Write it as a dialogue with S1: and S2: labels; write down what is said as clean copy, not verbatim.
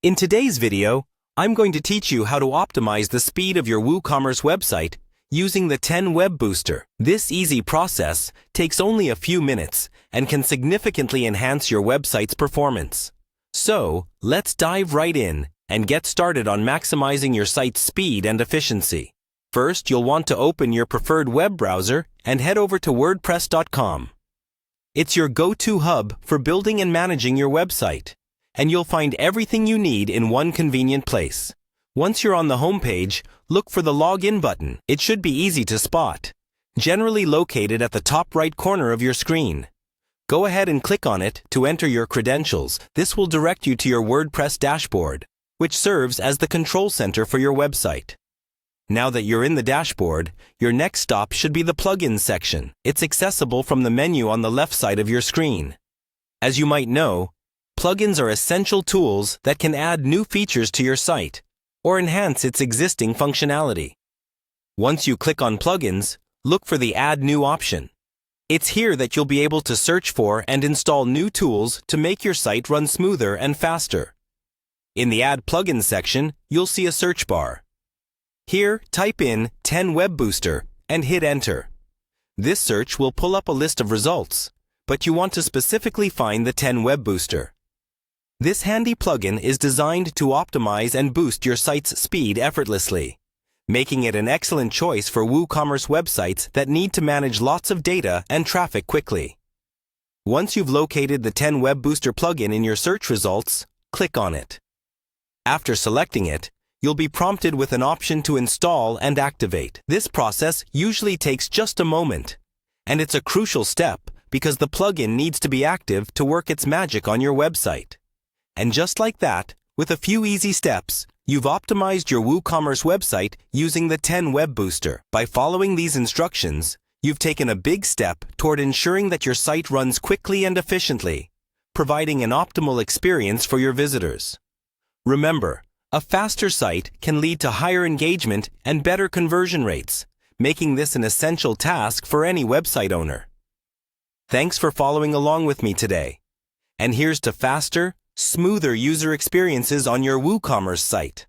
S1: In today's video, I'm going to teach you how to optimize the speed of your Woocommerce website using the 10 Web Booster. This easy process takes only a few minutes and can significantly enhance your website's performance. So, let's dive right in and get started on maximizing your site's speed and efficiency. First, you'll want to open your preferred web browser and head over to WordPress.com. It's your go-to hub for building and managing your website, and you'll find everything you need in one convenient place. Once you're on the home page, look for the Login button. It should be easy to spot, generally located at the top right corner of your screen. Go ahead and click on it to enter your credentials. This will direct you to your WordPress dashboard, which serves as the control center for your website. Now that you're in the dashboard, your next stop should be the Plugins section. It's accessible from the menu on the left side of your screen. As you might know, plugins are essential tools that can add new features to your site or enhance its existing functionality. Once you click on Plugins, look for the Add New option. It's here that you'll be able to search for and install new tools to make your site run smoother and faster. In the Add Plugins section, you'll see a search bar. Here, type in 10 Web Booster and hit Enter. This search will pull up a list of results, but you want to specifically find the 10 Web Booster. This handy plugin is designed to optimize and boost your site's speed effortlessly, making it an excellent choice for WooCommerce websites that need to manage lots of data and traffic quickly. Once you've located the 10 Web Booster plugin in your search results, click on it. After selecting it, you'll be prompted with an option to install and activate. This process usually takes just a moment, and it's a crucial step because the plugin needs to be active to work its magic on your website. And just like that, with a few easy steps, you've optimized your WooCommerce website using the 10 Web Booster. By following these instructions, you've taken a big step toward ensuring that your site runs quickly and efficiently, providing an optimal experience for your visitors. Remember, a faster site can lead to higher engagement and better conversion rates, making this an essential task for any website owner. Thanks for following along with me today. And here's to faster, smoother user experiences on your WooCommerce site.